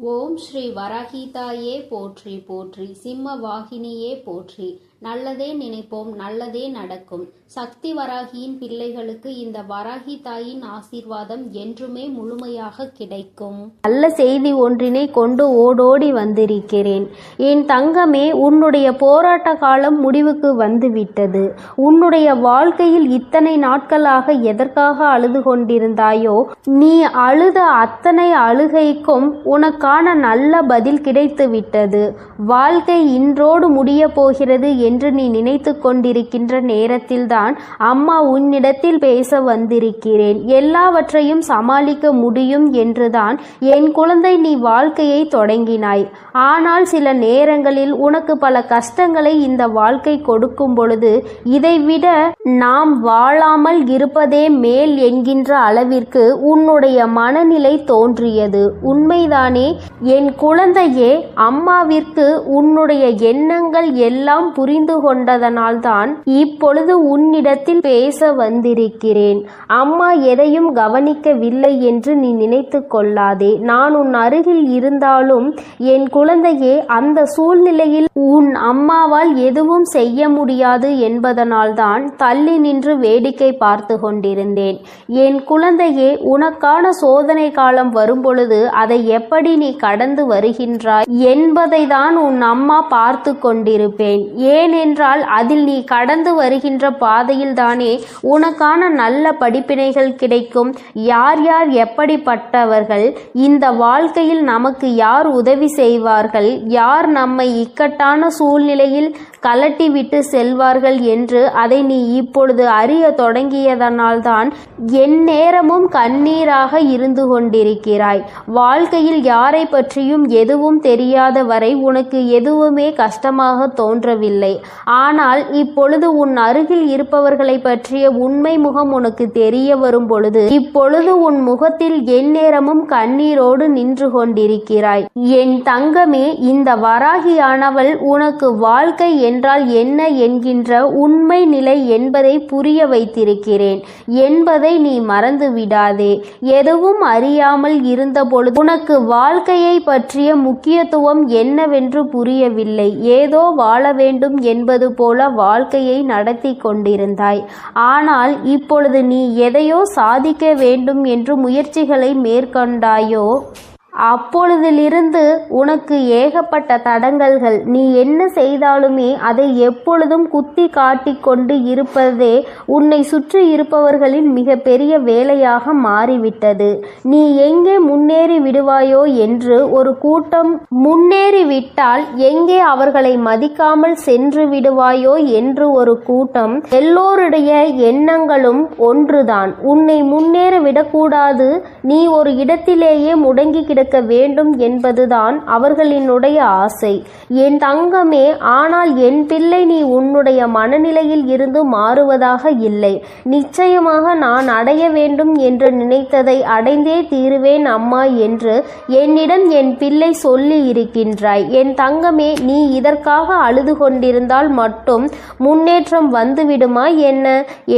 ஓம் ஸ்ரீ வராகிதாயே போற்றி போற்றி, சிம்ம வாகினியே போற்றி. நல்லதே நினைப்போம், நல்லதே நடக்கும். சக்தி வராகியின் பிள்ளைகளுக்கு இந்த வராகி தாயின் ஆசீர்வாதம் என்றுமே முழுமையாக கிடைக்கும். நல்ல செய்தி ஒன்றினை கொண்டு ஓடோடி வந்திருக்கிறேன். என் தங்கமே, உன்னுடைய போராட்ட காலம் முடிவுக்கு வந்துவிட்டது. உன்னுடைய வாழ்க்கையில் இத்தனை நாட்களாக எதற்காக அழுது கொண்டிருந்தாயோ, நீ அழுத அத்தனை அழுகைக்கும் உனக்கான நல்ல பதில் கிடைத்து விட்டது. வாழ்க்கை இன்றோடு முடிய போகிறது என்று நீ நினைத்து கொண்டிருக்கின்ற நேரத்தில்தான் அம்மா உன்னிடத்தில் பேச வந்திருக்கிறேன். எல்லாவற்றையும் சமாளிக்க முடியும் என்றுதான் என் குழந்தை நீ வாழ்க்கையை தொடங்கினாய். ஆனால் சில நேரங்களில் உனக்கு பல கஷ்டங்களை இந்த வாழ்க்கை கொடுக்கும் பொழுது இதைவிட நாம் வாழாமல் இருப்பதே மேல் என்கின்ற அளவிற்கு உன்னுடைய மனநிலை தோன்றியது. உண்மைதானே என் குழந்தையே? அம்மாவிற்கு உன்னுடைய எண்ணங்கள் எல்லாம் புரிந்து கொண்டதனால்தான் இப்பொழுது உன்னிடத்தில் பேச வந்திருக்கிறேன். அம்மா எதையும் கவனிக்கவில்லை என்று நீ நினைத்து கொள்ளாதே. நான் உன் அருகில் இருந்தாலும் என் குழந்தையே, அந்த சூழ்நிலையில் உன் அம்மாவால் எதுவும் செய்ய முடியாது என்பதனால்தான் தள்ளி நின்று வேடிக்கை பார்த்து கொண்டிருந்தேன். என் குழந்தையே, உனக்கான சோதனை காலம் வரும்பொழுது அதை எப்படி நீ கடந்து வருகின்றாய் என்பதை தான் உன் அம்மா பார்த்து கொண்டிருப்பேன். ஏனென்றால் அதில் நீ கடந்து வருகின்ற பாதையில் தானே உனக்கான நல்ல படிப்பினைகள் கிடைக்கும். யார் யார் எப்படிப்பட்டவர்கள், இந்த வாழ்க்கையில் நமக்கு யார் உதவி செய்வார்கள், யார் நம்மை இக்கட்டான சூழ்நிலையில் கலட்டிவிட்டு செல்வார்கள் என்று அதை நீ இப்பொழுது அறிய தொடங்கியதனால்தான் எந்நேரமும் கண்ணீராக இருந்து கொண்டிருக்கிறாய். வாழ்க்கையில் யாரை பற்றியும் எதுவும் தெரியாத வரை உனக்கு எதுவுமே கஷ்டமாக தோன்றவில்லை. ஆனால் இப்பொழுது உன் அருகில் இருப்பவர்களை பற்றிய உண்மை முகம் உனக்கு தெரிய வரும் பொழுது இப்பொழுது உன் முகத்தில் எந்நேரமும் கண்ணீரோடு நின்று கொண்டிருக்கிறாய். என் தங்கமே, இந்த வராகியானவள் உனக்கு வாழ்க்கை என்றால் என்ன என்கின்ற உண்மை நிலை என்பதை புரிய வைத்திருக்கிறேன் என்பதை நீ மறந்து விடாதே. எதுவும் அறியாமல் இருந்த பொழுது உனக்கு வாழ்க்கையை பற்றிய முக்கியத்துவம் என்னவென்று புரியவில்லை. ஏதோ வாழ வேண்டும் என்பது போல வாழ்க்கையை நடத்தி கொண்டிருந்தாய். ஆனால் இப்பொழுது நீ எதையோ சாதிக்க வேண்டும் என்று முயற்சிகளை மேற்கொண்டாயோ, அப்பொழுதிலிருந்து உனக்கு ஏகப்பட்ட தடங்கல்கள். நீ என்ன செய்தாலுமே அதை எப்பொழுதும் குத்தி காட்டி கொண்டு இருப்பதே உன்னை சுற்றி இருப்பவர்களின் மிக பெரிய வேலையாக மாறிவிட்டது. நீ எங்கே முன்னேறி விடுவாயோ என்று ஒரு கூட்டம், முன்னேறிவிட்டால் எங்கே அவர்களை மதிக்காமல் சென்று விடுவாயோ என்று ஒரு கூட்டம். எல்லோருடைய எண்ணங்களும் ஒன்றுதான், உன்னை முன்னேற விடக்கூடாது, நீ ஒரு இடத்திலேயே முடங்கி கிடக்க வேண்டும் என்பதுதான் அவர்களினுடைய ஆசை. என் தங்கமே, ஆனால் என் பிள்ளை, நீ உன்னுடைய மனநிலையில் இருந்து மாறுவதாக இல்லை. நிச்சயமாக நான் அடைய வேண்டும் என்று நினைத்ததை அடைந்தே தீருவேன் அம்மா என்று என்னிடம் என் பிள்ளை சொல்லி இருக்கின்றாய். என் தங்கமே, நீ இதற்காக அழுது கொண்டிருந்தால் மட்டும் முன்னேற்றம் வந்துவிடுமா என்ன?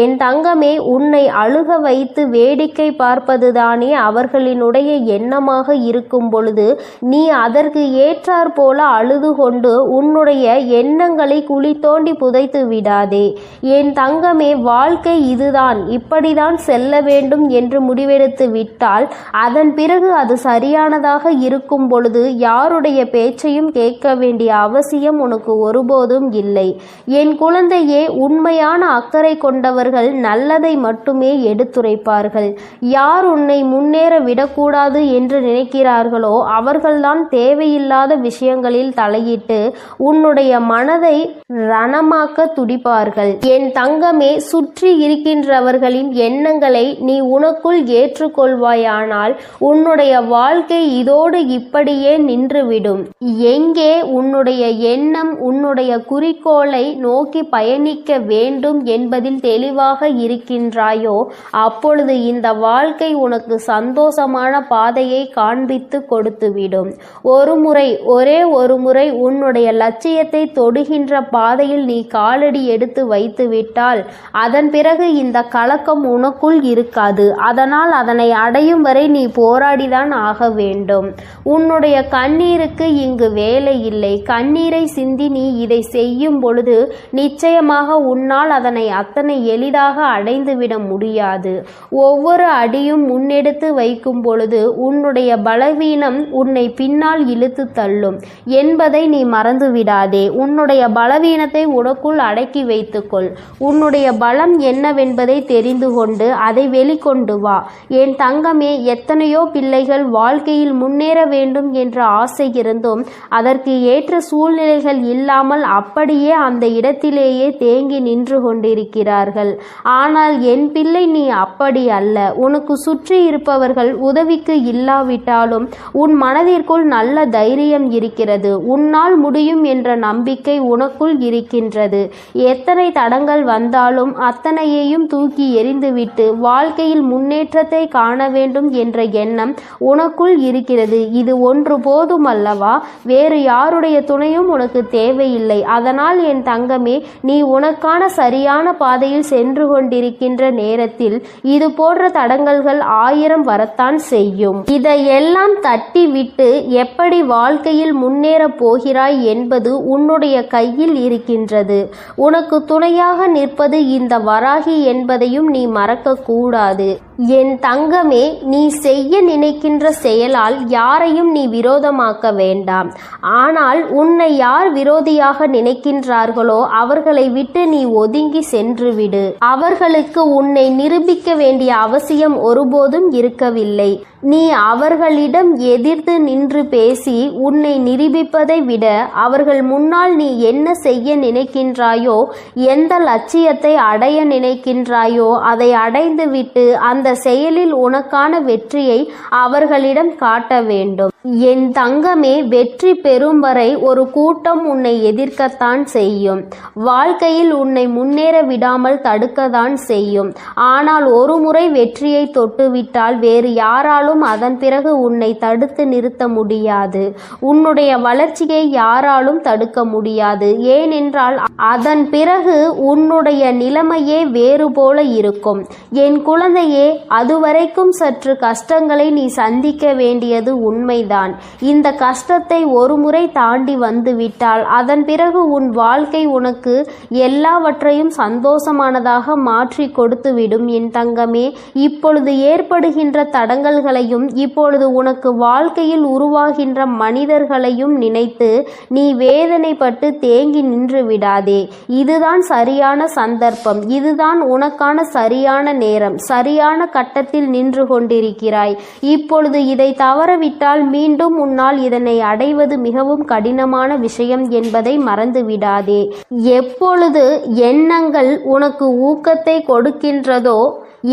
என் தங்கமே, உன்னை அழுக வைத்து வேடிக்கை பார்ப்பதுதானே அவர்களினுடைய எண்ணமாக இருக்கும் பொழுது நீ அதற்கு ஏற்றாற் போல அழுது கொண்டு உன்னுடைய எண்ணங்களை குழி தோண்டி புதைத்து விடாதே. என் தங்கமே, வாழ்க்கை இதுதான், இப்படிதான் செல்ல வேண்டும் என்று முடிவெடுத்து விட்டால் அதன் பிறகு அது சரியானதாக இருக்கும் பொழுது யாருடைய பேச்சையும் கேட்க வேண்டிய அவசியம் உனக்கு ஒருபோதும் இல்லை. என் குழந்தையே, உண்மையான அக்கறை கொண்டவர்கள் நல்லதை மட்டுமே எடுத்துரைப்பார்கள். யார் உன்னை முன்னேற விடக்கூடாது என்று நினைக்கிறார்களோ அவர்கள்தான் தேவையில்லாத விஷயங்களில் தலையிட்டு உன்னுடைய மனதை ரணமாக்க துடிப்பார்கள். என் தங்கமே, சுற்றி இருக்கின்றவர்களின் எண்ணங்களை நீ உனக்குள் ஏற்றுக்கொள்வாயானால் உன்னுடைய வாழ்க்கை இதோடு இப்படியே நின்றுவிடும். எங்கே உன்னுடைய எண்ணம் உன்னுடைய குறிக்கோளை நோக்கி பயணிக்க வேண்டும் என்பதில் தெளிவாக இருக்கின்றாயோ அப்பொழுது இந்த வாழ்க்கை உனக்கு சந்தோஷமான பாதையை காண்பி ஆரம்பித்து கொடுத்துவிடும். ஒரே ஒரு முறை உன்னுடைய லட்சியத்தை தொடுகின்ற பாதையில் நீ காலடி எடுத்து வைத்துவிட்டால் அதன் பிறகு இந்த கலக்கம் உனக்குள் இருக்காது. அதனால் அதனை அடையும் வரை நீ போராடிதான் ஆக வேண்டும். உன்னுடைய கண்ணீருக்கு இங்கு வேலை இல்லை. கண்ணீரை சிந்தி நீ இதை செய்யும் பொழுது நிச்சயமாக உன்னால் அதனை அத்தனை எளிதாக அடைந்துவிட முடியாது. ஒவ்வொரு அடியும் முன்னெடுத்து வைக்கும் பொழுது உன்னுடைய பலவீனம் உன்னை பின்னால் இழுத்து தள்ளும் என்பதை நீ மறந்துவிடாதே. உன்னுடைய பலவீனத்தை உனக்குள் அடக்கி வைத்துக்கொள். உன்னுடைய பலம் என்னவென்பதை தெரிந்து கொண்டு அதை வெளிக்கொண்டு வா. என் தங்கமே, எத்தனையோ பிள்ளைகள் வாழ்க்கையில் முன்னேற வேண்டும் என்ற ஆசை இருந்தும் அதற்கு ஏற்ற சூழ்நிலைகள் இல்லாமல் அப்படியே அந்த இடத்திலேயே தேங்கி நின்று கொண்டிருக்கிறார்கள். ஆனால் என் பிள்ளை, நீ அப்படி அல்ல. உனக்கு சுற்றி இருப்பவர்கள் உதவிக்கு இல்லாவிட்டாலும் உன் மனதிற்குள் நல்ல தைரியம் இருக்கிறது. உன்னால் முடியும் என்ற நம்பிக்கை உனக்குள் இருக்கின்றது. எத்தனை தடங்கள் வந்தாலும் அத்தனையையும் தூக்கி எறிந்துவிட்டு வாழ்க்கையில் முன்னேற்றத்தை காண வேண்டும் என்ற எண்ணம் உனக்குள் இருக்கிறது. இது ஒன்று போதும் அல்லவா? வேறு யாருடைய துணையும் உனக்கு தேவையில்லை. அதனால் என் தங்கமே, நீ உனக்கான சரியான பாதையில் சென்று கொண்டிருக்கின்ற நேரத்தில் இது போன்ற தடங்கல்கள் 1000 வரத்தான் செய்யும். இதையெல்லாம் தட்டி விட்டு எப்படி வாழ்க்கையில் முன்னேற போகிறாய் என்பது உன்னுடைய கையில் இருக்கின்றது. உனக்கு துணையாக நிற்பது இந்த வராகி என்பதையும் நீ மறக்க கூடாது. என் தங்கமே, நீ செய்ய நினைக்கின்ற செயலால் யாரையும் நீ விரோதமாக்க வேண்டாம். ஆனால் உன்னை யார் விரோதியாக நினைக்கின்றார்களோ அவர்களை விட்டு நீ ஒதுங்கி சென்றுவிடு. அவர்களுக்கு உன்னை நிரூபிக்க வேண்டிய அவசியம் ஒருபோதும் இருக்கவில்லை. நீ அவர்களிடம் எதிர்த்து நின்று பேசி உன்னை நிரூபிப்பதை விட அவர்கள் முன்னால் நீ என்ன செய்ய நினைக்கின்றாயோ, எந்த லட்சியத்தை அடைய நினைக்கின்றாயோ அதை அடைந்துவிட்டு அந்த செயலில் உனக்கான வெற்றியை அவர்களிடம் காட்ட வேண்டும். என் தங்கமே, வெற்றி பெறும் வரை ஒரு கூட்டம் உன்னை எதிர்க்கத்தான் செய்யும். வாழ்க்கையில் உன்னை முன்னேற விடாமல் தடுக்கத்தான் செய்யும். ஆனால் ஒரு முறை வெற்றியை தொட்டுவிட்டால் வேறு யாராலும் அதன் பிறகு உன்னை தடுத்து நிறுத்த முடியாது. உன்னுடைய வளர்ச்சியை யாராலும் தடுக்க முடியாது. ஏனென்றால் அதன் பிறகு உன்னுடைய நிலைமையே வேறு போல இருக்கும். என் குழந்தையே, அதுவரைக்கும் சற்று கஷ்டங்களை நீ சந்திக்க வேண்டியது உண்மைதான். இந்த கஷ்டத்தை ஒரு முறை தாண்டி வந்துவிட்டால் அதன் பிறகு உன் வாழ்க்கை உனக்கு எல்லாவற்றையும் சந்தோஷமானதாக மாற்றி கொடுத்துவிடும். என் தங்கமே, இப்பொழுது ஏற்படுகின்ற தடங்கல்களையும் இப்பொழுது உனக்கு வாழ்க்கையில் உருவாகின்ற மனிதர்களையும் நினைத்து நீ வேதனைப்பட்டு தேங்கி நின்று விடாதே. இதுதான் சரியான சந்தர்ப்பம். இதுதான் உனக்கான சரியான நேரம். சரியான கட்டத்தில் நின்று கொண்டிருக்கிறாய். இப்பொழுது இதை தவறவிட்டால் மீண்டும் உன்னால் இதனை அடைவது மிகவும் கடினமான விஷயம் என்பதை மறந்துவிடாதே. எப்பொழுது எண்ணங்கள் உனக்கு ஊக்கத்தை கொடுக்கின்றதோ,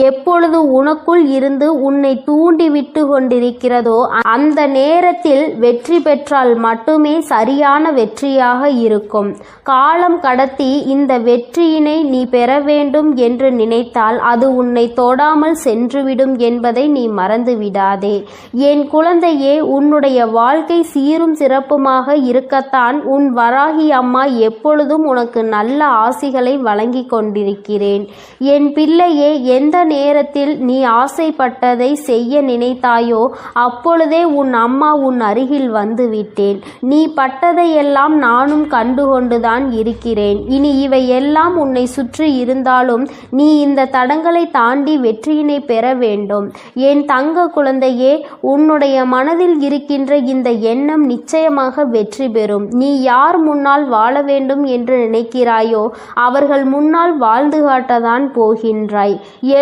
எப்பொழுது உனக்குள் இருந்து உன்னை தூண்டி விட்டு கொண்டிருக்கிறதோ அந்த நேரத்தில் வெற்றி பெற்றால் மட்டுமே சரியான வெற்றியாக இருக்கும். காலம் கடத்தி இந்த வெற்றியினை நீ பெற வேண்டும் என்று நினைத்தால் அது உன்னை தொடாமல் சென்றுவிடும் என்பதை நீ மறந்து விடாதே. என் குழந்தையே, உன்னுடைய வாழ்க்கை சீரும் சிறப்புமாக இருக்கத்தான் உன் வராகி அம்மா எப்பொழுதும் உனக்கு நல்ல ஆசிகளை வழங்கி கொண்டிருக்கிறேன். என் பிள்ளையே, எந்த நேரத்தில் நீ ஆசைப்பட்டதை செய்ய நினைத்தாயோ அப்பொழுதே உன் அம்மா உன் அருகில் வந்து விட்டேன். நீ பட்டதையெல்லாம் நானும் கண்டுகொண்டுதான் இருக்கிறேன். இனி இவை எல்லாம் உன்னை சுற்றி இருந்தாலும் நீ இந்த தடங்களை தாண்டி வெற்றியினை பெற வேண்டும். என் தங்க குழந்தையே, உன்னுடைய மனதில் இருக்கின்ற இந்த எண்ணம் நிச்சயமாக வெற்றி பெறும். நீ யார் முன்னால் வாழ வேண்டும் என்று நினைக்கிறாயோ அவர்கள் முன்னால் வாழ்ந்து காட்டத்தான் போகின்றாய்.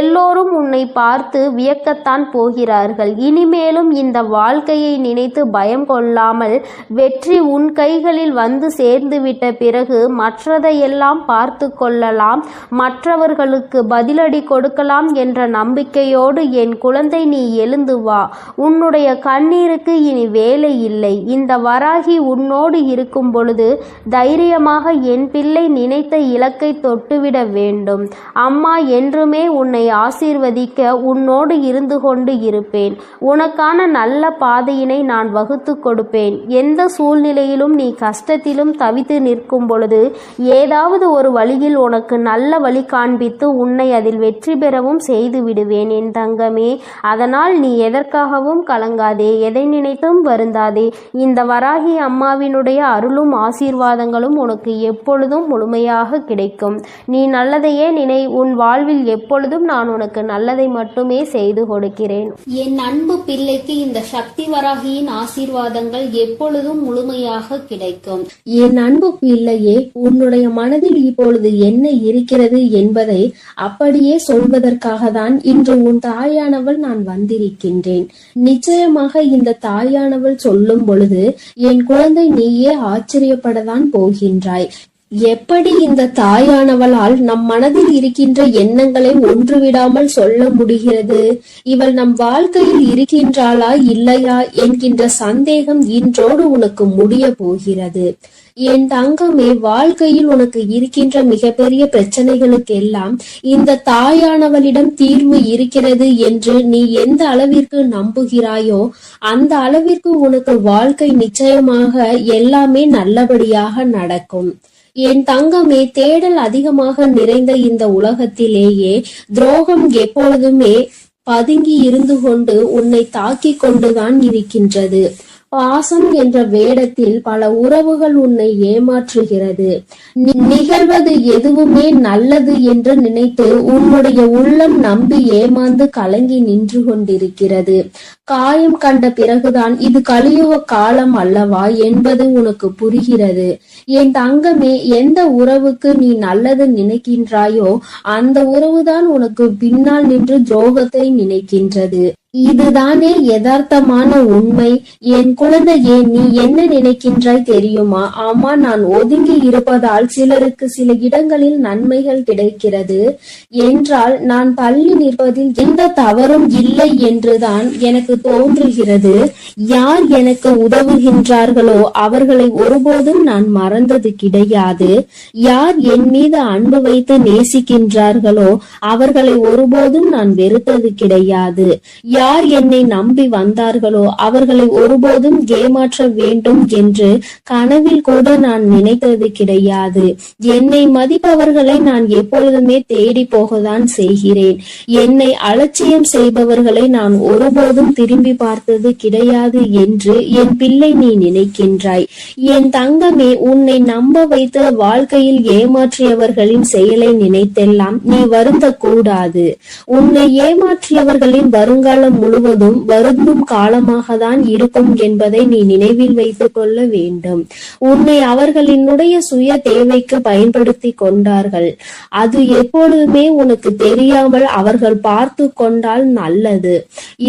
எல்லோரும் உன்னை பார்த்து வியக்கத்தான் போகிறார்கள். இனிமேலும் இந்த வாழ்க்கையை நினைத்து பயம் கொள்ளாமல் வெற்றி உன் கைகளில் வந்து சேர்ந்துவிட்ட பிறகு மற்றதையெல்லாம் பார்த்து கொள்ளலாம், மற்றவர்களுக்கு பதிலடி கொடுக்கலாம் என்ற நம்பிக்கை நம்பிக்கையோடு என் குழந்தை நீ எழுந்து வா. உன்னுடைய கண்ணீருக்கு இனி வேலை இல்லை. இந்த வராகி உன்னோடு இருக்கும் பொழுது தைரியமாக என் பிள்ளை நினைத்த இலக்கை தொட்டுவிட வேண்டும். அம்மா என்றுமே உன்னை ஆசீர்வதிக்க உன்னோடு இருந்து கொண்டு இருப்பேன். உனக்கான நல்ல பாதையினை நான் வகுத்து கொடுப்பேன். எந்த சூழ்நிலையிலும் நீ கஷ்டத்திலும் தவித்து நிற்கும் பொழுது ஏதாவது ஒரு வழியில் உனக்கு நல்ல வழி காண்பித்து உன்னை அதில் வெற்றி பெறவும் செய்து விடுவேன் என் தங்கமே. அதனால் நீ எதற்காகவும் கலங்காதே, எதை நினைத்தும் வருந்தாதே. இந்த வராகி அம்மாவினுடைய அருளும் ஆசீர்வாதங்களும் உனக்கு எப்பொழுதும் முழுமையாக கிடைக்கும். நீ நல்லதையே நினை. உன் வாழ்வில் எப்பொழுதும் நான் உனக்கு நல்லதை மட்டுமே செய்து கொடுக்கிறேன். என் அன்பு பிள்ளைக்கு இந்த சக்தி வராகியின் ஆசீர்வாதங்கள் எப்பொழுதும் முழுமையாக கிடைக்கும். என் அன்பு பிள்ளையே, உன்னுடைய மனதில் இப்பொழுது என்ன இருக்கிறது என்பதை அப்படியே சொல்வதற்காக தான் இன்று உன் தாயானவள் நான் வந்திருக்கின்றேன். நிச்சயமாக இந்த தாயானவள் சொல்லும் பொழுது என் குழந்தை நீயே ஆச்சரியப்படத்தான் போகின்றாய். எப்படி இந்த தாயானவளால் நம் மனதில் இருக்கின்ற எண்ணங்களை ஒன்றுவிடாமல் சொல்ல முடிகிறது? இவள் நம் வாழ்க்கையில் இருக்கின்றாளா இல்லையா என்கின்ற சந்தேகம் இன்றோடு உனக்கு முடிய போகிறது. என் தங்கமே, வாழ்க்கையில் உனக்கு இருக்கின்ற மிகப்பெரிய பிரச்சனைகளுக்கெல்லாம் இந்த தாயானவளிடம் தீர்வு இருக்கிறது என்று நீ எந்த அளவிற்கு நம்புகிறாயோ அந்த அளவிற்கு உனக்கு வாழ்க்கை நிச்சயமாக எல்லாமே நல்லபடியாக நடக்கும். என் தங்கமே, தேடல் அதிகமாக நிறைந்த இந்த உலகத்திலேயே துரோகம் எப்பொழுதுமே பதுங்கி இருந்து கொண்டு உன்னை தாக்கி கொண்டுதான் இருக்கின்றது. பாசம் என்ற வேடத்தில் பல உறவுகள் உன்னை ஏமாற்றுகிறது. நிகழ்வது எதுவுமே நல்லது என்று நினைத்து உன்னுடைய உள்ளம் நம்பி ஏமாந்து கலங்கி நின்று கொண்டிருக்கிறது. காயம் கண்ட பிறகுதான் இது கலியுக காலம் அல்லவா என்பது உனக்கு புரிகிறது. என் தங்கமே, எந்த உறவுக்கு நீ நல்லது நினைக்கின்றாயோ அந்த உறவுதான் உனக்கு பின்னால் நின்று துரோகத்தை நினைக்கின்றது. இதுதானே யதார்த்தமான உண்மை. என் குழந்தையே, நீ என்ன நினைக்கின்றாய் தெரியுமா? ஆமா, நான் ஒதுங்கி இருப்பதால் சிலருக்கு சில இடங்களில் நன்மைகள் கிடைக்கிறது என்றால் நான் தள்ளி நிற்பதில் எந்த தவறும் இல்லை என்றுதான் எனக்கு தோன்றுகிறது. யார் எனக்கு உதவுகின்றார்களோ அவர்களை ஒருபோதும் நான் மறந்தது கிடையாது. யார் என் மீது அன்பு வைத்து நேசிக்கின்றார்களோ அவர்களை ஒருபோதும் நான் வெறுத்தது கிடையாது. யார் என்னை நம்பி வந்தார்களோ அவர்களை ஒருபோதும் ஏமாற்ற வேண்டும் என்று கனவில் கூட நான் நினைத்தது கிடையாது. என்னை மதிப்பவர்களை நான் எப்பொழுதுமே தேடி போகத்தான் செய்கிறேன். என்னை அலட்சியம் செய்பவர்களை நான் ஒருபோதும் திரும்பி பார்த்தது கிடையாது என்று என் பிள்ளை நீ நினைக்கின்றாய். என் தங்கமே, உன்னை நம்ப வைத்து வாழ்க்கையில் ஏமாற்றியவர்களின் செயலை நினைத்தெல்லாம் நீ வருந்த கூடாது. உன்னை ஏமாற்றியவர்களின் வருங்காலம் முழுவதும் வருந்தும் காலமாக தான் இருக்கும் என்பதை நீ நினைவில் வைத்துக் கொள்ள வேண்டும். உன்னை அவர்களினுடைய சுய தேவைக்கு பயன்படுத்தி கொண்டார்கள். அது எப்பொழுதுமே உனக்கு தெரியாமல் அவர்கள் பார்த்து கொண்டால் நல்லது.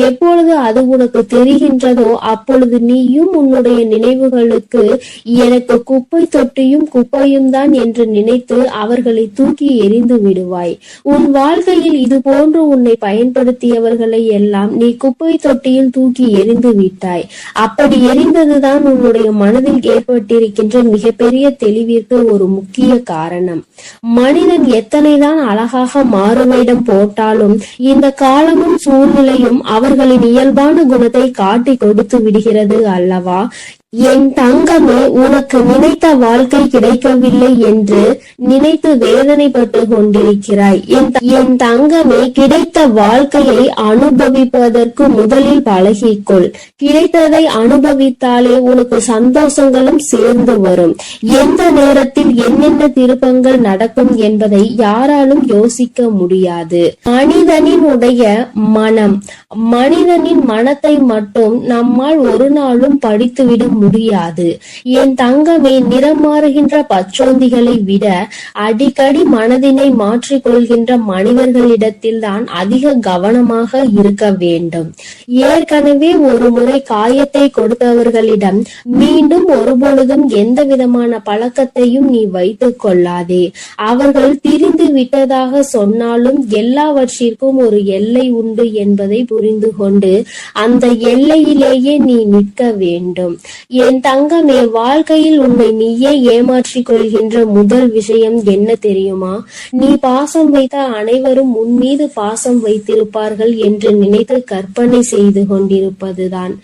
எப்பொழுது அது உனக்கு தெரிகின்றதோ அப்பொழுது நீயும் உன்னுடைய நினைவுகளுக்கு எனக்கு குப்பை தொட்டியும் குப்பையும் தான் என்று நினைத்து அவர்களை தூக்கி எறிந்து விடுவாய். உன் வாழ்க்கையில் இது போன்று உன்னை பயன்படுத்தியவர்களை எல்லாம் நீ குப்பை தொட்டியில் தூக்கி எறிந்து விட்டாய். அப்படி எரிந்ததுதான் உன்னுடைய மனதில் ஏற்பட்டிருக்கின்ற மிகப்பெரிய தெளிவிற்கு ஒரு முக்கிய காரணம். மனிதன் எத்தனைதான் அழகாக மாறுவேடம் போட்டாலும் இந்த காலமும் சூழ்நிலையும் அவர்களின் இயல்பான குணத்தை காட்டி கொடுத்து விடுகிறது அல்லவா? என் தங்கமே, உனக்கு நினைத்த வாழ்க்கை கிடைக்கவில்லை என்று நினைத்து வேதனைப்பட்டு கொண்டிருக்கிறாய். என் தங்கமே, கிடைத்த வாழ்க்கையை அனுபவிப்பதற்கு முதலில் பழகிக்கொள். கிடைத்ததை அனுபவித்தாலே உனக்கு சந்தோஷங்களும் சேர்ந்து வரும். எந்த நேரத்தில் என்னென்ன திருப்பங்கள் நடக்கும் என்பதை யாராலும் யோசிக்க முடியாது. மனிதனினுடைய மனம், மனிதனின் மனத்தை மட்டும் நம்மால் ஒரு நாளும் படித்துவிட முடியாது. என் தங்கமே, நிறம் மாறுகின்ற பச்சோந்திகளை விட அடிக்கடி மனதினை மாற்றிக் கொள்கின்ற மனிதர்களிடத்தில் தான் அதிக கவனமாக இருக்க வேண்டும். ஏற்கனவே ஒரு முறை காயத்தை கொடுத்தவர்களிடம் மீண்டும் ஒருபொழுதும் எந்த விதமான பழக்கத்தையும் நீ வைத்துக் கொள்ளாதே. அவர்கள் திரிந்து விட்டதாக சொன்னாலும் எல்லாவற்றிற்கும் ஒரு எல்லை உண்டு என்பதை புரிந்து கொண்டு அந்த எல்லையிலேயே நீ நிற்க வேண்டும். என் தங்கமே, வாழ்க்கையில் உன்னை நீயே ஏமாற்றிக் கொள்கின்ற முதல் விஷயம் என்ன தெரியுமா? நீ பாசம் வைத்த அனைவரும் உன் மீது பாசம் வைத்திருப்பார்கள் என்று நினைத்து கற்பனை செய்து கொண்டிருப்பதுதான்.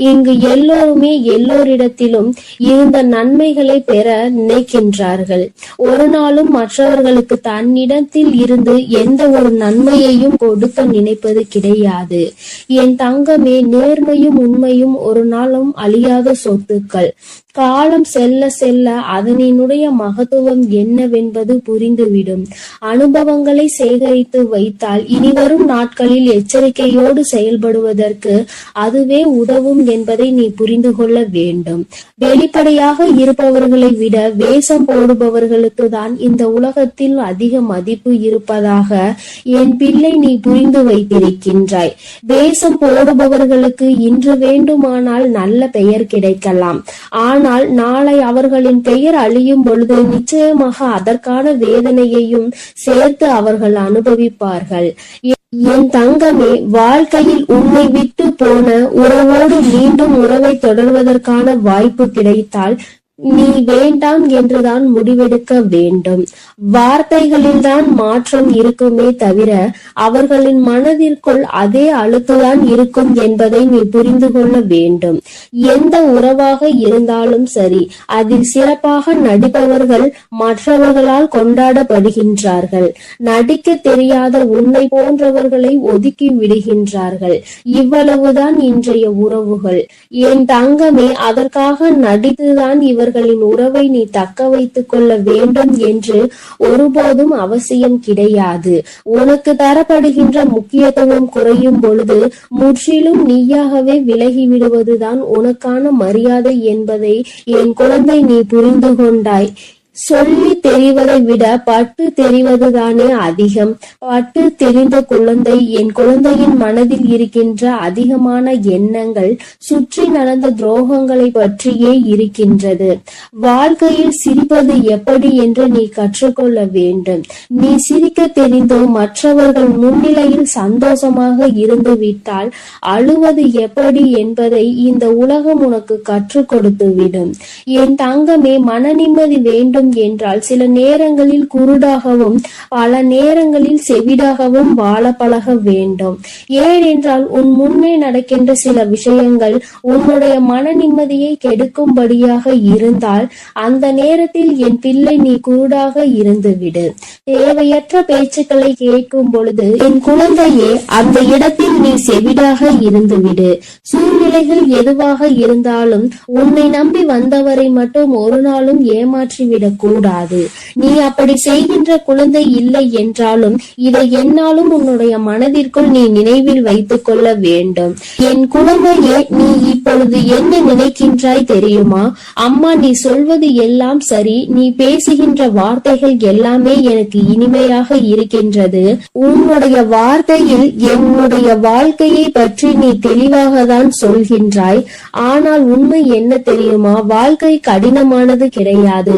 இங்கு எல்லோருமே எல்லோரிடத்திலும் இருந்த நன்மைகளை பெற நினைக்கின்றார்கள். ஒரு நாளும் மற்றவர்களுக்கு தன்னிடத்தில் இருந்து எந்த ஒரு நன்மையையும் கொடுக்க நினைப்பது கிடையாது. என் தங்கமே, நேர்மையும் உண்மையும் ஒரு நாளும் அழியாத சொத்துக்கள். காலம் செல்ல செல்ல அதனினுடைய மகத்துவம் என்னவென்பது புரிந்துவிடும். அனுபவங்களை சேகரித்து வைத்தால் இனிவரும் நாட்களில் எச்சரிக்கையோடு செயல்படுவதற்கு அதுவே உதவும் என்பதை நீ புரிந்து கொள்ள வேண்டும். வெளிப்படையாக இருப்பவர்களை விட வேஷம் போடுபவர்களுக்கு தான் இந்த உலகத்தில் அதிக மதிப்பு இருப்பதாக என் பிள்ளை நீ புரிந்து வைத்திருக்கின்றாய். வேஷம் போடுபவர்களுக்கு இன்று வேண்டுமானால் நல்ல பெயர் கிடைக்கலாம். ஆனால் நாளை அவர்களின் பெயர் அழியும் பொழுது நிச்சயமாக அதற்கான வேதனையையும் சேர்த்து அவர்கள் அனுபவிப்பார்கள். என் தங்கமே, வாழ்க்கையில் உன்னை விட்டு போன உறவோடு மீண்டும் உறவை தொடர்வதற்கான வாய்ப்பு கிடைத்தால் நீ வேண்டாம் என்றுதான் முடிவெடுக்க வேண்டும். வார்த்தைகளில்தான் மாற்றம் இருக்குமே தவிர அவர்களின் மனதிற்குள் அதே அழுத்துதான் இருக்கும் என்பதை நீ புரிந்து கொள்ள வேண்டும். எந்த உறவாக இருந்தாலும் சரி, அதில் சிறப்பாக நடிப்பவர்கள் மற்றவர்களால் கொண்டாடப்படுகின்றார்கள். நடிக்க தெரியாத உன்னை போன்றவர்களை ஒதுக்கி விடுகின்றார்கள். இவ்வளவுதான் இன்றைய உறவுகள். என் தங்கமே, அதற்காக நடித்துதான் இவர்களின் உறவை நீ தக்க வைத்துக் கொள்ள வேண்டும் என்று ஒருபோதும் அவசியம் கிடையாது. உனக்கு தரப்படுகின்ற முக்கியத்துவம் குறையும் பொழுது முற்றிலும் நீயாகவே விலகி விடுவதுதான் உனக்கான மரியாதை என்பதை என் குழந்தை நீ புரிந்து கொண்டாய். சொல்லி தெரிவதை விட பட்டு தெரிவதுதானே அதிகம். பட்டு தெரிந்த குழந்தை, என் குழந்தையின் மனதில் இருக்கின்ற அதிகமான எண்ணங்கள் சுற்றி நடந்த துரோகங்களை பற்றியே இருக்கின்றது. வாழ்க்கையில் சிரிப்பது எப்படி என்று நீ கற்றுக்கொள்ள வேண்டும். நீ சிரிக்க தெரிந்தோ மற்றவர்கள் முன்னிலையில் சந்தோஷமாக இருந்து விட்டால் அழுவது எப்படி என்பதை இந்த உலகம் உனக்கு கற்றுக் கொடுத்து விடும். என் தங்கமே, மன நிம்மதி வேண்டும் என்றால் சில நேரங்களில் குருடாகவும் பல நேரங்களில் செவிடாகவும் வாழ பழக வேண்டும். ஏனென்றால் உன் முன்னே நடக்கின்ற சில விஷயங்கள் உன்னுடைய மன நிம்மதியை கெடுக்கும்படியாக இருந்தால் அந்த நேரத்தில் என் பிள்ளை நீ குருடாக இருந்துவிடு. தேவையற்ற பேச்சுக்களை கேட்கும் பொழுது என் குழந்தையே அந்த இடத்தில் நீ செவிடாக இருந்துவிடு. சூழ்நிலைகள் எதுவாக இருந்தாலும் உன்னை நம்பி வந்தவரை மட்டும் ஒரு நாளும் ஏமாற்றிவிட கூடாது. நீ அப்படி செய்கின்ற குழந்தை இல்லை என்றாலும் இதை என்னாலும் உன்னுடைய மனதிற்குள் நீ நினைவில் வைத்துக் கொள்ள வேண்டும். என் குழந்தையே, நீ இப்பொழுது என்ன நினைக்கின்றாய் தெரியுமா? அம்மா, நீ சொல்வது எல்லாம் சரி, நீ பேசுகின்ற வார்த்தைகள் எல்லாமே எனக்கு இனிமையாக இருக்கின்றது. உன்னுடைய வார்த்தையில் என்னுடைய வாழ்க்கையை பற்றி நீ தெளிவாக தான் சொல்கின்றாய். ஆனால் உண்மை என்ன தெரியுமா? வாழ்க்கை கடினமானது கிடையாது.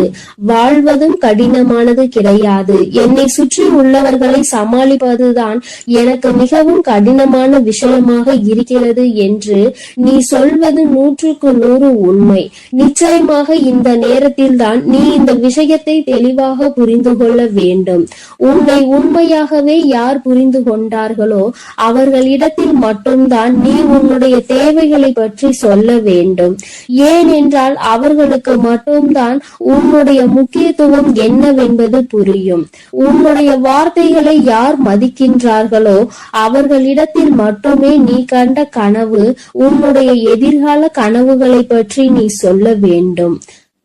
வாழ்வதும் கடினமானது கிடையாது. என்னை சுற்றி உள்ளவர்களை சமாளிப்பதுதான் எனக்கு மிகவும் கடினமான விஷயமாக இருக்கிறது என்று நீ சொல்வது 100% உண்மை. நிச்சயமாக இந்த நேரத்தில் தான் நீ இந்த விஷயத்தை தெளிவாக புரிந்து கொள்ள வேண்டும். உன்னை உண்மையாகவே யார் புரிந்து கொண்டார்களோ அவர்களிடத்தில் மட்டும்தான் நீ உன்னுடைய தேவைகளை பற்றி சொல்ல வேண்டும். ஏனென்றால் அவர்களுக்கு மட்டும்தான் உன்னுடைய முக்கியத்துவம் என்னவென்பது புரியும். உன்னுடைய வார்த்தைகளை யார் மதிக்கின்றார்களோ அவர்களிடத்தில் மட்டுமே நீ கண்ட கனவு, உன்னுடைய எதிர்கால கனவுகளை பற்றி நீ சொல்ல வேண்டும்.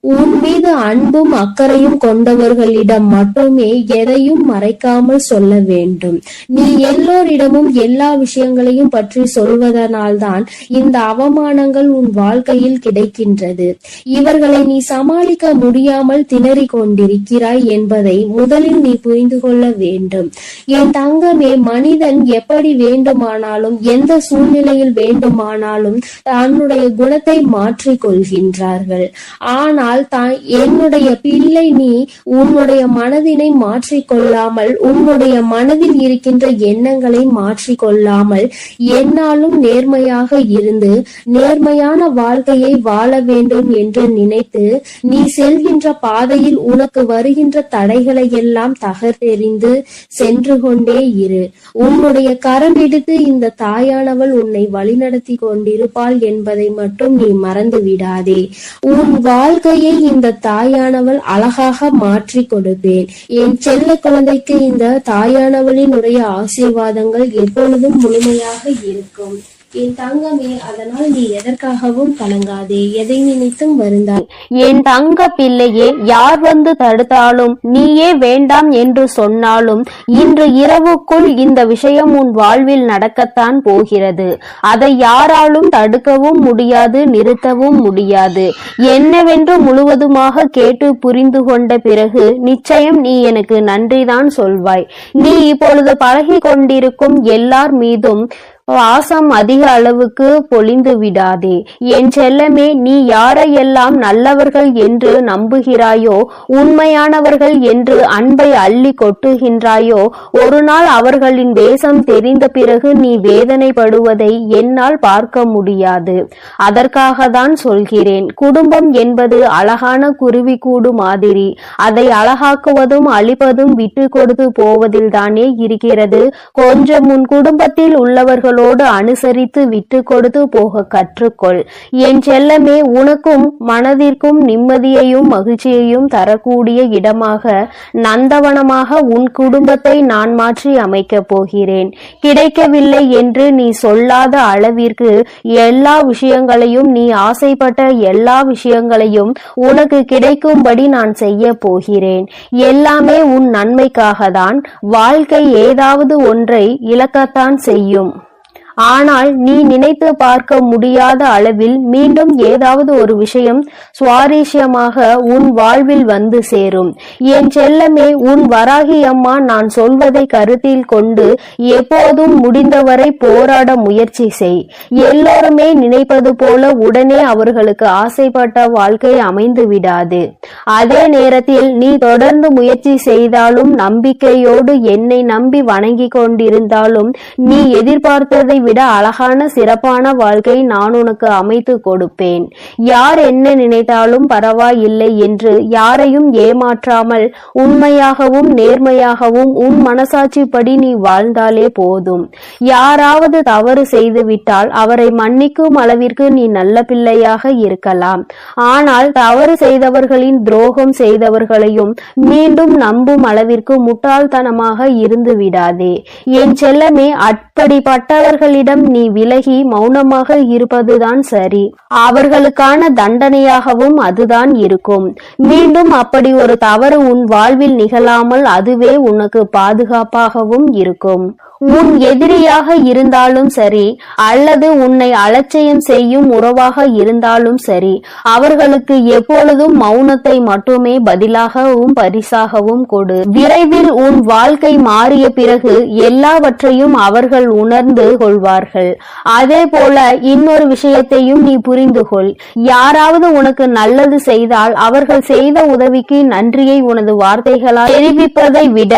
உன் மீது அன்பும் அக்கறையும் கொண்டவர்களிடம் மட்டுமே எதையும் மறைக்காமல் சொல்ல வேண்டும். நீ எல்லோரிடமும் எல்லா விஷயங்களையும் பற்றி சொல்வதனால்தான் இந்த அவமானங்கள் உன் வாழ்க்கையில் கிடைக்கின்றது. இவர்களை நீ சமாளிக்க முடியாமல் திணறிக் கொண்டிருக்கிறாய் என்பதை முதலில் நீ புரிந்து கொள்ள வேண்டும். என் தங்கமே, மனிதன் எப்படி வேண்டுமானாலும் எந்த சூழ்நிலையில் வேண்டுமானாலும் தன்னுடைய குணத்தை மாற்றிக் கொள்கின்றார்கள். ஆனால் என்னுடைய பிள்ளை, நீ உன்னுடைய மனதினை மாற்றிக்கொள்ளாமல், உன்னுடைய மனதில் இருக்கின்ற எண்ணங்களை மாற்றிக்கொள்ளாமல் என்னாலும் நேர்மையாக இருந்து நேர்மையான வாழ்க்கையை வாழ வேண்டும் என்று நினைத்து நீ செல்கின்ற பாதையில் உனக்கு வருகின்ற தடைகளை எல்லாம் தகர்த்தெறிந்து சென்று கொண்டே இரு. உன்னுடைய கரம் பிடித்து இந்த தாயானவள் உன்னை வழிநடத்தி கொண்டிருப்பாள் என்பதை மட்டும் நீ மறந்து விடாதே. உன் வாழ்க்கை இந்த தாயானவள் அழகாக மாற்றி கொடுப்பேன். என் செல்ல குழந்தைக்கு இந்த தாயானவளின் உடைய ஆசீர்வாதங்கள் எப்பொழுதும் முழுமையாக இருக்கும். என் தங்கமே, அதனால் நீ எதற்காகவும் கலங்காதே, எதை நினைத்தும் வருந்தாய். என் தங்க பிள்ளையே, யார் வந்து தடுத்தாலும், நீயே வேண்டாம் என்று சொன்னாலும், இன்று இரவுக்குள் இந்த விஷயம் உன் வாழ்வில் நடக்கத்தான் போகிறது. அதை யாராலும் தடுக்கவும் முடியாது, நிறுத்தவும் முடியாது. என்னவென்று முழுவதுமாக கேட்டு புரிந்து கொண்ட பிறகு நிச்சயம் நீ எனக்கு நன்றிதான் சொல்வாய். நீ இப்பொழுது பழகி கொண்டிருக்கும் எல்லார் மீதும் வாசம் அதிக அளவுக்கு பொழிந்து விடாதே. என் செல்லமே, நீ யாரையெல்லாம் நல்லவர்கள் என்று நம்புகிறாயோ, உண்மையானவர்கள் என்று அன்பை அள்ளி கொட்டுகின்றாயோ, ஒரு நாள் அவர்களின் வேஷம் தெரிந்த பிறகு நீ வேதனைப்படுவதை என்னால் பார்க்க முடியாது. அதற்காக தான் சொல்கிறேன். குடும்பம் என்பது அழகான குருவி கூடு மாதிரி. அதை அழகாக்குவதும் அழிப்பதும் விட்டு கொடுத்து போவதில் தானே இருக்கிறது. கொஞ்சம் உன் குடும்பத்தில் உள்ளவர்களோடு அனுசரித்து விட்டு கொடுத்து போக கற்றுக்கொள். என் செல்லமே, உனக்கும் மனதிற்கும் நிம்மதியையும் மகிழ்ச்சியையும் தரக்கூடிய இடமாக, நந்தவனமாக உன் குடும்பத்தை நான் மாற்றி அமைக்கப் போகிறேன். கிடைக்கவில்லை என்று நீ சொல்லாத அளவிற்கு எல்லா விஷயங்களையும், நீ ஆசைப்பட்ட எல்லா விஷயங்களையும் உனக்கு கிடைக்கும்படி நான் செய்ய போகிறேன். எல்லாமே உன் நன்மைக்காக தான். வாழ்க்கை ஏதாவது ஒன்றை இழக்கத்தான் செய்யும். ஆனால் நீ நினைத்து பார்க்க முடியாத அளவில் மீண்டும் ஏதாவது ஒரு விஷயம் சுவாரஸ்யமாக உன் வாழ்வில் வந்து சேரும். என் செல்லமே, உன் வராகி அம்மா நான் சொல்வதை கருத்தில் கொண்டு எப்போதும் முடிந்தவரை போராட முயற்சி செய். எல்லோருமே நினைப்பது போல உடனே அவர்களுக்கு ஆசைப்பட்ட வாழ்க்கை அமைந்து விடாது. அதே நேரத்தில் நீ தொடர்ந்து முயற்சி செய்தாலும், நம்பிக்கையோடு என்னை நம்பி வணங்கி கொண்டிருந்தாலும், நீ எதிர்பார்த்ததை விட அழகான சிறப்பான வாழ்க்கை நான் உனக்கு அமைத்து கொடுப்பேன். யார் என்ன நினைத்தாலும் பரவாயில்லை என்று யாரையும் ஏமாற்றாமல் உண்மையாகவும் நேர்மையாகவும் உன் மனசாட்சிப்படி நீ வாழ்ந்தாலே போதும். யாராவது தவறு செய்துவிட்டால் அவரை மன்னிக்கும் அளவிற்கு நீ நல்ல பிள்ளையாக இருக்கலாம். ஆனால் தவறு செய்தவர்களின் துரோகம் செய்தவர்களையும் மீண்டும் நம்பும் அளவிற்கு முட்டாள்தனமாக இருந்து விடாதே. என் செல்லமே, அப்படிப்பட்டவர்களிடம் நீ விலகி மௌனமாக இருப்பதுதான் சரி. அவர்களுக்கான தண்டனையாகவும் அதுதான் இருக்கும். மீண்டும் அப்படி ஒரு தவறு உன் வாழ்வில் நிகழாமல் அதுவே உனக்கு பாதுகாப்பாகவும் இருக்கும். உன் எதிரியாக இருந்தாலும் சரி, அல்லது உன்னை அலட்சியம் செய்யும் உறவாக இருந்தாலும் சரி, அவர்களுக்கு எப்பொழுதும் மௌனத்தை மட்டுமே பதிலாகவும் பரிசாகவும் கொடு. விரைவில் உன் வாழ்க்கை மாறிய பிறகு எல்லாவற்றையும் அவர்கள் உணர்ந்து கொள்வார்கள். அதே போல இன்னொரு விஷயத்தையும் நீ புரிந்து கொள். யாராவது உனக்கு நல்லது செய்தால் அவர்கள் செய்த உதவிக்கு நன்றியை உனது வார்த்தைகளால் தெரிவிப்பதை விட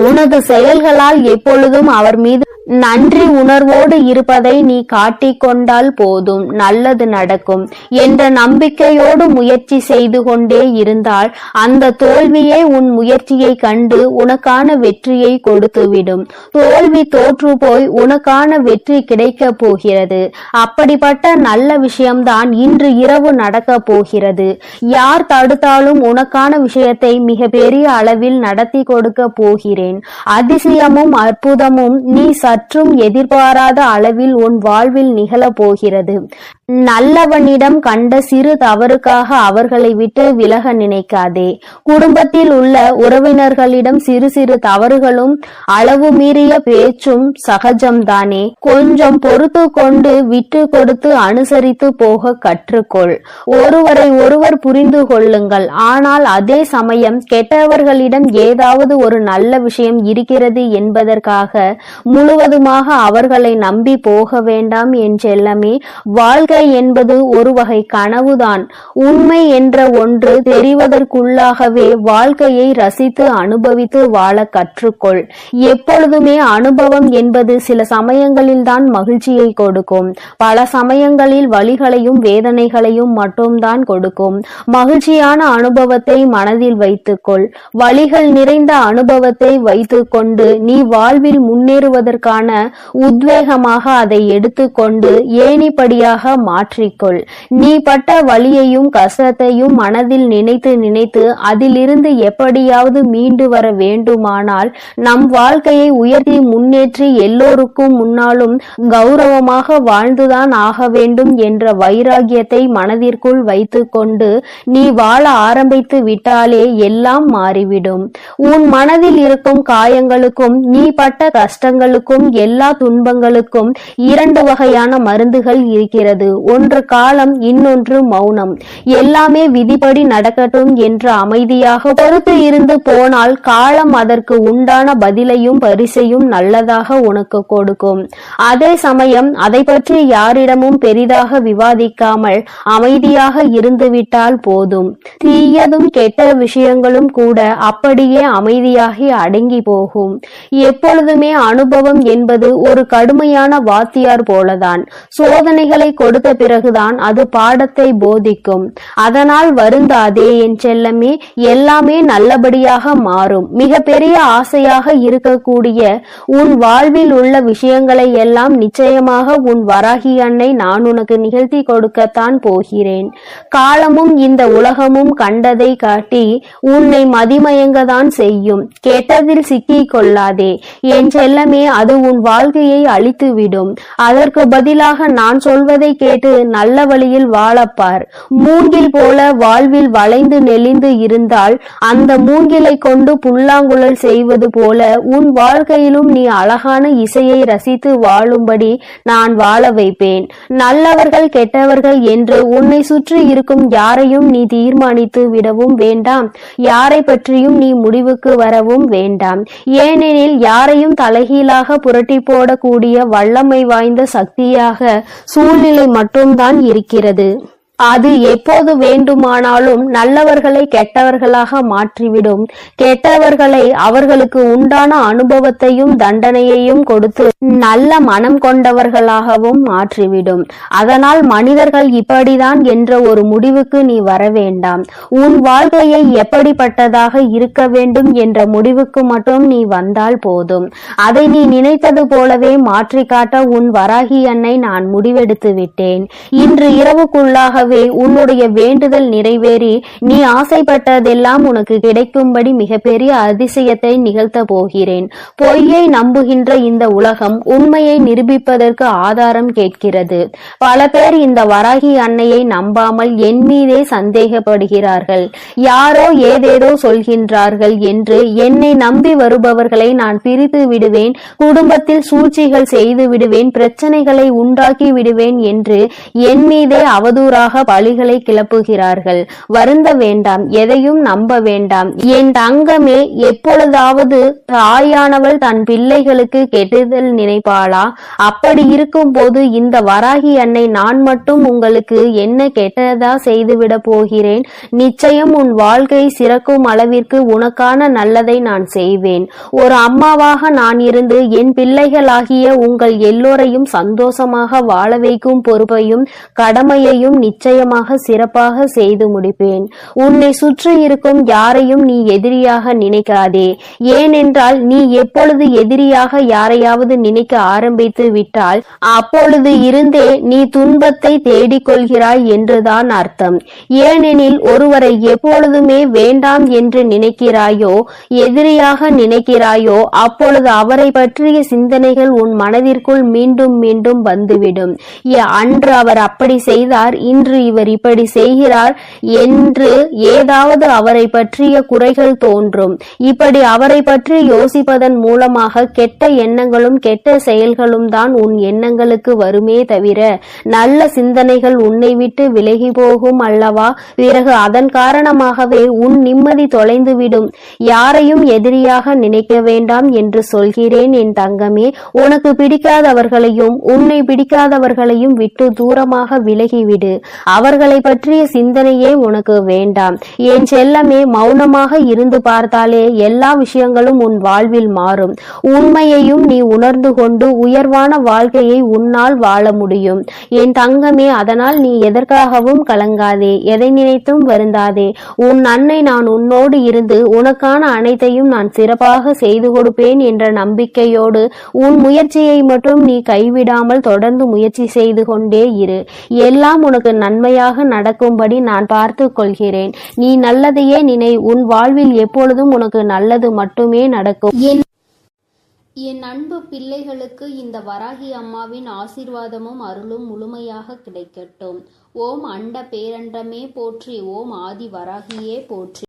உனது செயல்களால் எப்பொழுதும் அவர் மீது நன்றி உணர்வோடு இருப்பதை நீ காட்டிக்கொண்டால் போதும், நல்லது நடக்கும் என்ற நம்பிக்கையோடு முயற்சி செய்து கொண்டே இருந்தால் அந்த தோல்வியே உன் முயற்சியை கண்டு உனக்கான வெற்றியை கொடுத்துவிடும். தோல்வி தோற்று போய் உனக்கான வெற்றி கிடைக்க போகிறது. அப்படிப்பட்ட நல்ல விஷயம்தான் இன்று இரவு நடக்க போகிறது. யார் தடுத்தாலும் உனக்கான விஷயத்தை மிக பெரிய அளவில் நடத்தி கொடுக்க போகிறேன். அதிசயமும் அற்புதமும் நீ சற்றும் எதிர்பாராத அளவில் உன் வாழ்வில் நிகழ போகிறது. நல்லவனிடம் கண்ட சிறு தவறுக்காக அவர்களை விட்டு விலக நினைக்காதே. குடும்பத்தில் உள்ள உறவினர்களிடம் சிறு சிறு தவறுகளும் அளவு மீறிய பேச்சும் சகஜம்தானே. கொஞ்சம் பொறுத்து கொண்டு விட்டு கொடுத்து அனுசரித்து போக கற்றுக்கொள். ஒருவரை ஒருவர் புரிந்து கொள்ளுங்கள். ஆனால் அதே சமயம் கெட்டவர்களிடம் ஏதாவது ஒரு நல்ல விஷயம் இருக்கிறது என்பதற்காக முழுவதுமாக அவர்களை நம்பி போக வேண்டாம் என் செல்லமே. வாழ்க்கை என்பது ஒரு வகை கனவுதான். உண்மை என்ற ஒன்று தெரிவதற்குள்ளாகவே வாழ்க்கையை ரசித்து அனுபவித்து வாழ கற்றுக்கொள். எப்பொழுதுமே அனுபவம் என்பது சில சமயங்களில் தான் மகிழ்ச்சியை கொடுக்கும். பல சமயங்களில் வலிகளையும் வேதனைகளையும் மட்டும்தான் கொடுக்கும். மகிழ்ச்சியான அனுபவத்தை மனதில் வைத்துக்கொள். வலிகள் நிறைந்த அனுபவத்தை வைத்துக்கொண்டு நீ வாழ்வில் முன்னேறுவதற்கான உத்வேகமாக அதை எடுத்துக்கொண்டு ஏணிப்படியாக மாற்றிக்கொள். நீ பட்ட வலியையும் கஷ்டத்தையும் மனதில் நினைத்து நினைத்து அதிலிருந்து எப்படியாவது மீண்டு வர வேண்டுமானால் நம் வாழ்க்கையை உயர்த்தி முன்னேற்றி எல்லோருக்கும் முன்னாலும் கௌரவமாக வாழ்ந்துதான் ஆக வேண்டும் என்ற வைராகியத்தை மனதிற்குள் வைத்துக்கொண்டு நீ வாழ ஆரம்பித்து விட்டாலே எல்லாம் மாறிவிடும். உன் மனதில் இருக்கும் காயங்களுக்கும் நீ பட்ட கஷ்டங்களுக்கும் எல்லா துன்பங்களுக்கும் இரண்டு வகையான மருந்துகள் இருக்கிறது. ஒன்று காலம், இன்னொன்று மௌனம். எல்லாமே விதிப்படி நடக்கட்டும் என்று அமைதியாக பொறுத்து இருந்து போனால் காலம் அதற்கு உண்டான பதிலையும் பரிசையும் நல்லதாக உனக்கு கொடுக்கும். அதே சமயம் அதை பற்றி யாரிடமும் பெரிதாக விவாதிக்காமல் அமைதியாக இருந்துவிட்டால் போதும். தீயதும் கெட்ட விஷயங்களும் கூட அப்படியே அமைதியாகி அடங்கி போகும். எப்பொழுதுமே அனுபவம் என்பது ஒரு கடுமையான வாத்தியார் போலதான். சோதனைகளை கொடுத்த பிறகுதான் அது பாடத்தை போதிக்கும். அதனால் வருந்தாதே என் செல்லமே. எல்லாமே நல்லபடியாக மாறும். மிக பெரிய ஆசையாக இருக்கக்கூடிய உன் வாழ்வில் உள்ள விஷயங்களை எல்லாம் நிச்சயமாக உன் வராகி அன்னை நான் உனக்கு நிகழ்த்தி கொடுக்கத்தான் போகிறேன். காலமும் இந்த உலகமும் கண்டதை காட்டி உன்னை மதிமயங்கதான் செய்யும். கெட்டதில் சிக்கிக் கொள்ளாதே என் செல்லமே. அது உன் வாழ்க்கையை அழித்துவிடும். அதற்கு பதிலாக நான் சொல்வதை கேட்டு நல்ல வழியில் வாழப்பார். மூங்கில் போல வாழ்வில் வளைந்து நெளிந்து இருந்தால் அந்த மூங்கிலை கொண்டு புல்லாங்குழல் செய்வது போல உன் வாழ்க்கையிலும் நீ அழகான இசையை ரசித்து வாழும்படி நான் வாழ வைப்பேன். நல்லவர்கள் கெட்டவர்கள் என்று உன்னை சுற்றி இருக்கும் யாரையும் நீ தீர்மானித்து விடவும் வேண்டாம். யாரை பற்றியும் நீ முடிவுக்கு வரவும் வேண்டாம். ஏனெனில் யாரையும் தலைகீழாக புரட்டி போடக்கூடிய வல்லமை வாய்ந்த சக்தியாக சூழ்நிலை மட்டும்தான் இருக்கிறது. அது எப்போது வேண்டுமானாலும் நல்லவர்களை கெட்டவர்களாக மாற்றிவிடும். கெட்டவர்களை அவர்களுக்கு உண்டான அனுபவத்தையும் தண்டனையையும் கொடுத்து நல்ல மனம் கொண்டவர்களாகவும் மாற்றிவிடும். அதனால் மனிதர்கள் இப்படிதான் என்ற ஒரு முடிவுக்கு நீ வர வேண்டாம். உன் வாழ்க்கையை எப்படிப்பட்டதாக இருக்க வேண்டும் என்ற முடிவுக்கு மட்டும் நீ வந்தால் போதும். அதை நீ நினைத்தது போலவே மாற்றி காட்ட உன் வராகி அன்னை நான் முடிவெடுத்து விட்டேன். இன்று இரவுக்குள்ளாக உன்னுடைய வேண்டுதல் நிறைவேறி நீ ஆசைப்பட்டதெல்லாம் உனக்கு கிடைக்கும்படி மிகப்பெரிய அதிசயத்தை நிகழ்த்த போகிறேன். பொய்யை நம்புகின்ற இந்த உலகம் உண்மையை நிரூபிப்பதற்கு ஆதாரம் கேட்கிறது. பல பேர் இந்த வராகி அன்னையை நம்பாமல் என் மீதே சந்தேகப்படுகிறார்கள். யாரோ ஏதேதோ சொல்கின்றார்கள் என்று என்னை நம்பி வருபவர்களை நான் பிரித்து விடுவேன், குடும்பத்தில் சூழ்ச்சிகள் செய்து விடுவேன், பிரச்சனைகளை உண்டாக்கி விடுவேன் என்று என் மீதே அவதூறாக பழிகளை கிளப்புகிறார்கள். வருந்த வேண்டாம், எதையும் நம்ப வேண்டாம் என் தங்கமே. எப்பொழுதாவது தாயானவள் தன் பிள்ளைகளுக்கு கெடுதல் நினைப்பாளா? அப்படி இருக்கும் போது இந்த வராகி அன்னை நான் மட்டும் உங்களுக்கு என்ன கெட்டதா செய்துவிட போகிறேன்? நிச்சயம் உன் வாழ்க்கை சிறக்கும் அளவிற்கு உனக்கான நல்லதை நான் செய்வேன். ஒரு அம்மாவாக நான் இருந்து என் பிள்ளைகளாகிய உங்கள் எல்லோரையும் சந்தோஷமாக வாழ வைக்கும் பொறுப்பையும் கடமையையும் நிச்சயம் நிச்சயமாக சிறப்பாக செய்து முடிப்பேன். உன்னை சுற்றி இருக்கும் யாரையும் நீ எதிரியாக நினைக்காதே. ஏனென்றால் நீ எப்பொழுது எதிரியாக யாரையாவது நினைக்க ஆரம்பித்து விட்டால் அப்பொழுது இருந்தே நீ துன்பத்தை தேடிக்கொள்கிறாய் என்றுதான் அர்த்தம். ஏனெனில் ஒருவரை எப்பொழுதுமே வேண்டாம் என்று நினைக்கிறாயோ, எதிரியாக நினைக்கிறாயோ, அப்பொழுது அவரை பற்றிய சிந்தனைகள் உன் மனதிற்குள் மீண்டும் மீண்டும் வந்துவிடும். அன்று அவர் அப்படி செய்தார், இன்று இவர் இப்படி செய்கிறார் என்று ஏதாவது அவரை பற்றிய குறைகள் தோன்றும். இப்படி அவரை பற்றி யோசிப்பதன் மூலமாக கெட்ட எண்ணங்களும் கெட்ட செயல்களும் தான் உன் எண்ணங்களுக்கு வருமே தவிர நல்ல சிந்தனைகள் உன்னை விட்டு விலகி போகும் அல்லவா? பிறகு அதன் காரணமாகவே உன் நிம்மதி தொலைந்துவிடும். யாரையும் எதிரியாக நினைக்க வேண்டாம் என்று சொல்கிறேன் என் தங்கமே. உனக்கு பிடிக்காதவர்களையும் உன்னை பிடிக்காதவர்களையும் விட்டு தூரமாக விலகிவிடு. அவர்களை பற்றிய சிந்தனையே உனக்கு வேண்டாம். என் செல்லமே, மௌனமாக இருந்து பார்த்தாலே எல்லா விஷயங்களும் உன் வாழ்வில் மாறும். உண்மையையும் நீ உணர்ந்து கொண்டு உயர்வான வாழ்க்கையை உன்னால் வாழ முடியும் என் தங்கமே. அதனால் நீ எதற்காகவும் கலங்காதே, எதை நினைத்தும் வருந்தாதே. உன் அன்னை நான் உன்னோடு இருந்து உனக்கான அனைத்தையும் நான் சிறப்பாக செய்து கொடுப்பேன் என்ற நம்பிக்கையோடு உன் முயற்சியை மட்டும் நீ கைவிடாமல் தொடர்ந்து முயற்சி செய்து கொண்டே இரு. எல்லாம் உனக்கு நன்மையாக நடக்கும்படி நான் பார்த்து கொள்கிறேன். நீ நல்லதையே நினை. உன் வாழ்வில் எப்பொழுதும் உனக்கு நல்லது மட்டுமே நடக்கும். என் அன்பு பிள்ளைகளுக்கு இந்த வராகி அம்மாவின் ஆசீர்வாதமும் அருளும் முழுமையாக கிடைக்கட்டும். ஓம் அண்ட பேரண்டமே போற்றி. ஓம் ஆதி வராகியே போற்றி.